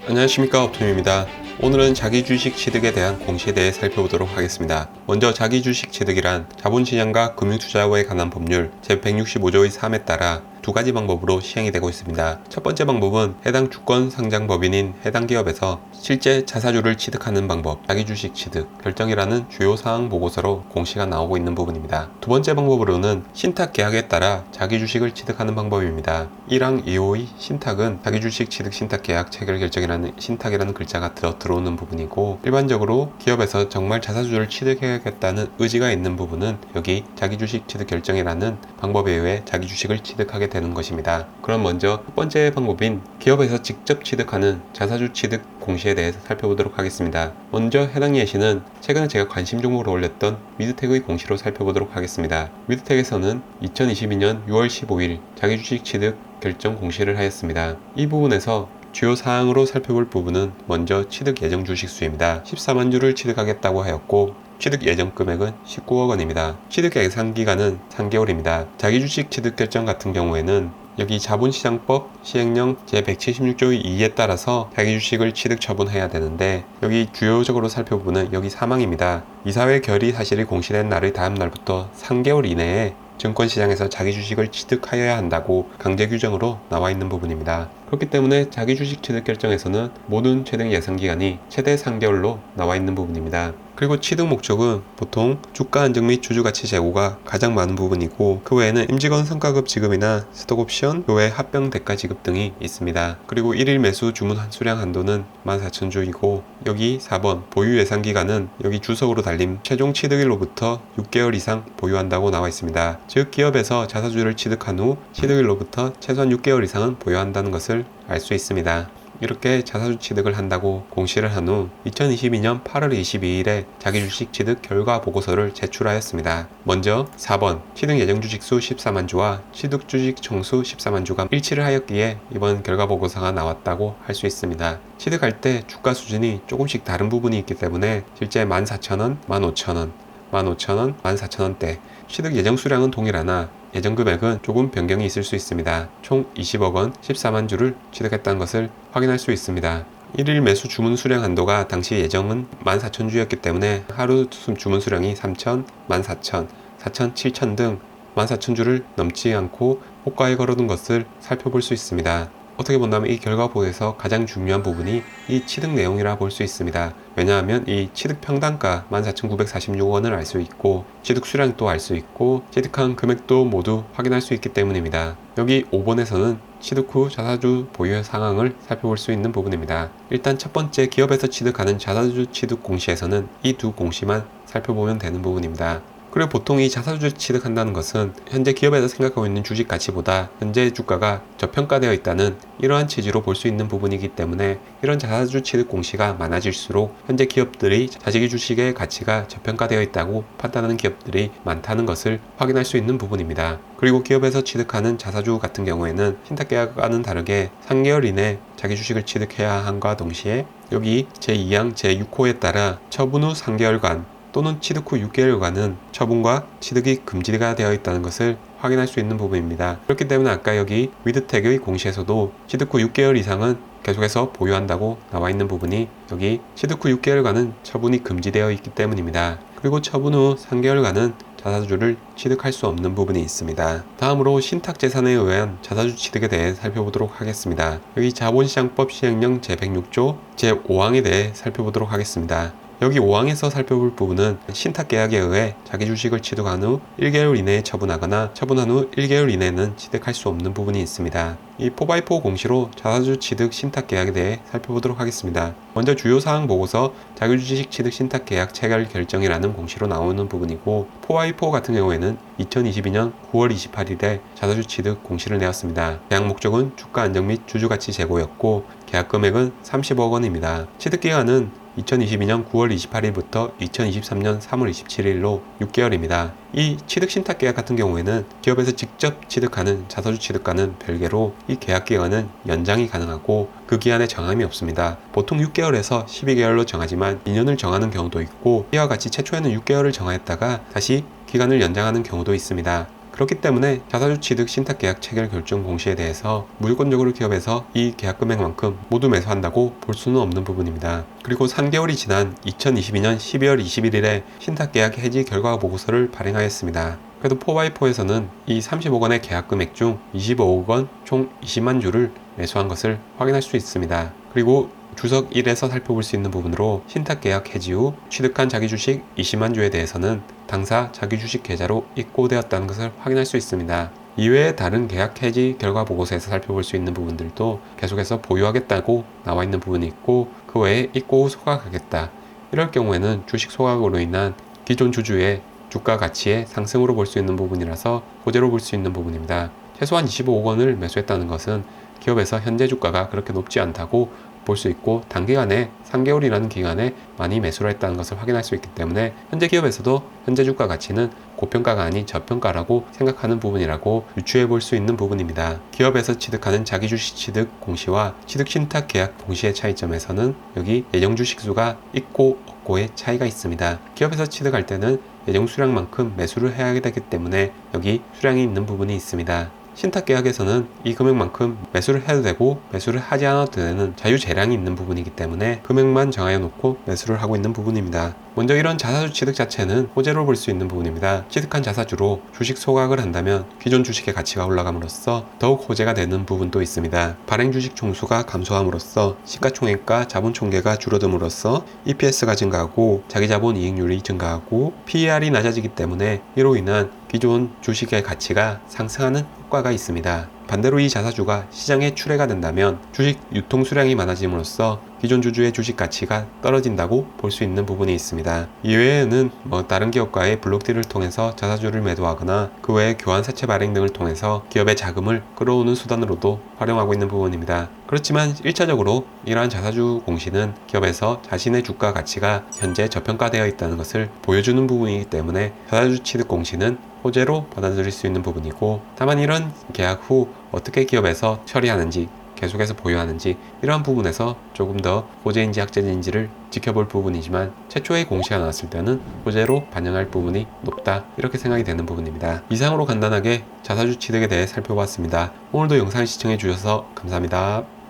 안녕하십니까, 업토입니다. 오늘은 자기 주식 취득에 대한 공시에 대해 살펴보도록 하겠습니다. 먼저 자기 주식 취득이란 자본시장과 금융투자에 관한 법률 제165조의 3에 따라 두 가지 방법으로 시행이 되고 있습니다. 첫 번째 방법은 해당 주권 상장법인인 해당 기업에서 실제 자사주를 취득하는 방법, 자기 주식 취득 결정이라는 주요 사항 보고서로 공시가 나오고 있는 부분입니다. 두 번째 방법으로는 신탁 계약에 따라 자기 주식을 취득하는 방법입니다. 1항 2호의 신탁은 자기 주식 취득 신탁 계약 체결 결정이라는 신탁이라는 글자가 들어오는 부분이고, 일반적으로 기업에서 정말 자사주를 취득해야겠다는 의지가 있는 부분은 여기 자기 주식 취득 결정이라는 방법에 의해 자기 주식을 취득하게 되는 것입니다. 그럼 먼저 첫 번째 방법인 기업에서 직접 취득하는 자사주 취득 공시에 대해서 살펴보도록 하겠습니다. 먼저 해당 예시는 최근에 제가 관심 종목으로 올렸던 위드텍의 공시로 살펴보도록 하겠습니다. 위드텍에서는 2022년 6월 15일 자기 주식 취득 결정 공시를 하였습니다. 이 부분에서 주요 사항으로 살펴볼 부분은 먼저 취득 예정 주식 수입니다. 14만 주를 취득하겠다고 하였고, 취득 예정 금액은 19억 원입니다. 취득 예상 기간은 3개월입니다. 자기 주식 취득 결정 같은 경우에는 여기 자본시장법 시행령 제176조의 2에 따라서 자기 주식을 취득 처분해야 되는데, 여기 주요적으로 살펴보는 여기 사망입니다. 이사회 결의 사실이 공시된 날의 다음 날부터 3개월 이내에 증권시장에서 자기 주식을 취득하여야 한다고 강제 규정으로 나와 있는 부분입니다. 그렇기 때문에 자기 주식 취득 결정에서는 모든 취득 예상 기간이 최대 3개월로 나와 있는 부분입니다. 그리고 취득 목적은 보통 주가 안정 및 주주가치 제고가 가장 많은 부분이고, 그 외에는 임직원 성과급 지급이나 스톡옵션, 그 외 합병 대가 지급 등이 있습니다. 그리고 1일 매수 주문 수량 한도는 14,000주이고, 여기 4번 보유 예상 기간은 여기 주석으로 달림 최종 취득일로부터 6개월 이상 보유한다고 나와 있습니다. 즉 기업에서 자사주를 취득한 후 취득일로부터 최소한 6개월 이상은 보유한다는 것을 알 수 있습니다. 이렇게 자사주 취득을 한다고 공시를 한 후 2022년 8월 22일에 자기 주식 취득 결과 보고서를 제출하였습니다. 먼저 4번 취득 예정 주식수 14만 주와 취득 주식 총수 14만 주가 일치를 하였기에 이번 결과 보고서가 나왔다고 할 수 있습니다. 취득할 때 주가 수준이 조금씩 다른 부분이 있기 때문에 실제 14,000원, 15,000원, 15,000원, 14,000원대 취득 예정 수량은 동일하나 예정 금액은 조금 변경이 있을 수 있습니다. 총 20억 원 14만 주를 취득했다는 것을 확인할 수 있습니다. 1일 매수 주문 수량 한도가 당시 예정은 14,000주였기 때문에 하루 주문 수량이 3,000, 14,000, 4,000, 7,000 등 14,000주를 넘지 않고 호가에 걸어둔 것을 살펴볼 수 있습니다. 어떻게 본다면 이 결과보에서 가장 중요한 부분이 이 취득 내용이라 볼 수 있습니다. 왜냐하면 이 취득 평단가 14,946원을 알 수 있고, 취득 수량도 알 수 있고, 취득한 금액도 모두 확인할 수 있기 때문입니다. 여기 5번에서는 취득 후 자사주 보유 상황을 살펴볼 수 있는 부분입니다. 일단 첫 번째 기업에서 취득하는 자사주 취득 공시에서는 이 두 공시만 살펴보면 되는 부분입니다. 그리고 보통 이 자사주를 취득한다는 것은 현재 기업에서 생각하고 있는 주식 가치보다 현재 주가가 저평가되어 있다는 이러한 취지로 볼 수 있는 부분이기 때문에, 이런 자사주 취득 공시가 많아질수록 현재 기업들이 자기 주식의 가치가 저평가되어 있다고 판단하는 기업들이 많다는 것을 확인할 수 있는 부분입니다. 그리고 기업에서 취득하는 자사주 같은 경우에는 신탁계약과는 다르게 3개월 이내 자기 주식을 취득해야 함과 동시에 여기 제2항 제6호에 따라 처분 후 3개월간 또는 취득 후 6개월간은 처분과 취득이 금지가 되어 있다는 것을 확인할 수 있는 부분입니다. 그렇기 때문에 아까 여기 위드텍의 공시에서도 취득 후 6개월 이상은 계속해서 보유한다고 나와 있는 부분이 여기 취득 후 6개월간은 처분이 금지되어 있기 때문입니다. 그리고 처분 후 3개월간은 자사주를 취득할 수 없는 부분이 있습니다. 다음으로 신탁재산에 의한 자사주 취득에 대해 살펴보도록 하겠습니다. 여기 자본시장법 시행령 제106조 제5항에 대해 살펴보도록 하겠습니다. 여기 5항에서 살펴볼 부분은 신탁계약에 의해 자기 주식을 취득한 후 1개월 이내에 처분하거나 처분한 후 1개월 이내는 취득할 수 없는 부분이 있습니다. 이 4x4 공시로 자사주 취득 신탁계약에 대해 살펴보도록 하겠습니다. 먼저 주요사항 보고서 자기주식 취득 신탁계약 체결 결정이라는 공시로 나오는 부분이고, 4x4 같은 경우에는 2022년 9월 28일에 자사주 취득 공시를 내었습니다. 계약 목적은 주가 안정 및 주주가치 제고였고, 계약 금액은 30억 원입니다. 취득기간은 2022년 9월 28일부터 2023년 3월 27일로 6개월입니다. 이 취득신탁계약 같은 경우에는 기업에서 직접 취득하는 자사주 취득과는 별개로 이 계약기간은 연장이 가능하고 그 기한에 정함이 없습니다. 보통 6개월에서 12개월로 정하지만 2년을 정하는 경우도 있고, 이와 같이 최초에는 6개월을 정하였다가 다시 기간을 연장하는 경우도 있습니다. 그렇기 때문에 자사주 취득 신탁계약 체결 결정 공시에 대해서 무조건적으로 기업에서 이 계약 금액만큼 모두 매수한다고 볼 수는 없는 부분입니다. 그리고 3개월이 지난 2022년 12월 21일에 신탁계약 해지 결과 보고서를 발행하였습니다. 그래도 4x4에서는 이 30억 원의 계약 금액 중 25억 원 총 20만 주를 매수한 것을 확인할 수 있습니다. 그리고 주석 1에서 살펴볼 수 있는 부분으로 신탁계약 해지 후 취득한 자기 주식 20만 주에 대해서는 당사 자기 주식 계좌로 입고되었다는 것을 확인할 수 있습니다. 이외에 다른 계약 해지 결과 보고서에서 살펴볼 수 있는 부분들도 계속해서 보유하겠다고 나와 있는 부분이 있고, 그 외에 입고 후 소각하겠다, 이럴 경우에는 주식 소각으로 인한 기존 주주의 주가 가치의 상승으로 볼 수 있는 부분이라서 호재로 볼 수 있는 부분입니다. 최소한 25억 원을 매수했다는 것은 기업에서 현재 주가가 그렇게 높지 않다고 볼 수 있고, 단기간에 3개월이라는 기간에 많이 매수를 했다는 것을 확인할 수 있기 때문에 현재 기업에서도 현재 주가 가치는 고평가가 아닌 저평가라고 생각하는 부분이라고 유추해 볼 수 있는 부분입니다. 기업에서 취득하는 자기 주식 취득 공시와 취득 신탁 계약 공시의 차이점에서는 여기 예정 주식 수가 있고 없고의 차이가 있습니다. 기업에서 취득할 때는 예정 수량만큼 매수를 해야 되기 때문에 여기 수량이 있는 부분이 있습니다. 신탁계약에서는 이 금액만큼 매수를 해도 되고 매수를 하지 않아도 되는 자유재량이 있는 부분이기 때문에 금액만 정하여 놓고 매수를 하고 있는 부분입니다. 먼저 이런 자사주 취득 자체는 호재로 볼 수 있는 부분입니다. 취득한 자사주로 주식 소각을 한다면 기존 주식의 가치가 올라감으로써 더욱 호재가 되는 부분도 있습니다. 발행 주식 총수가 감소함으로써 시가총액과 자본총계가 줄어듦으로써 EPS가 증가하고 자기자본 이익률이 증가하고 PER이 낮아지기 때문에 이로 인한 기존 주식의 가치가 상승하는 효과가 있습니다. 반대로 이 자사주가 시장에 출회가 된다면 주식 유통 수량이 많아짐으로써 기존 주주의 주식 가치가 떨어진다고 볼 수 있는 부분이 있습니다. 이외에는 다른 기업과의 블록딜을 통해서 자사주를 매도하거나 그 외에 교환 사채 발행 등을 통해서 기업의 자금을 끌어오는 수단으로도 활용하고 있는 부분입니다. 그렇지만 1차적으로 이러한 자사주 공시는 기업에서 자신의 주가 가치가 현재 저평가되어 있다는 것을 보여주는 부분이기 때문에 자사주 취득 공시는 호재로 받아들일 수 있는 부분이고, 다만 이런 계약 후 어떻게 기업에서 처리하는지, 계속해서 보유하는지, 이러한 부분에서 조금 더 호재인지 악재인지를 지켜볼 부분이지만 최초의 공시가 나왔을 때는 호재로 반영할 부분이 높다, 이렇게 생각이 되는 부분입니다. 이상으로 간단하게 자사주 취득에 대해 살펴봤습니다. 오늘도 영상 시청해 주셔서 감사합니다.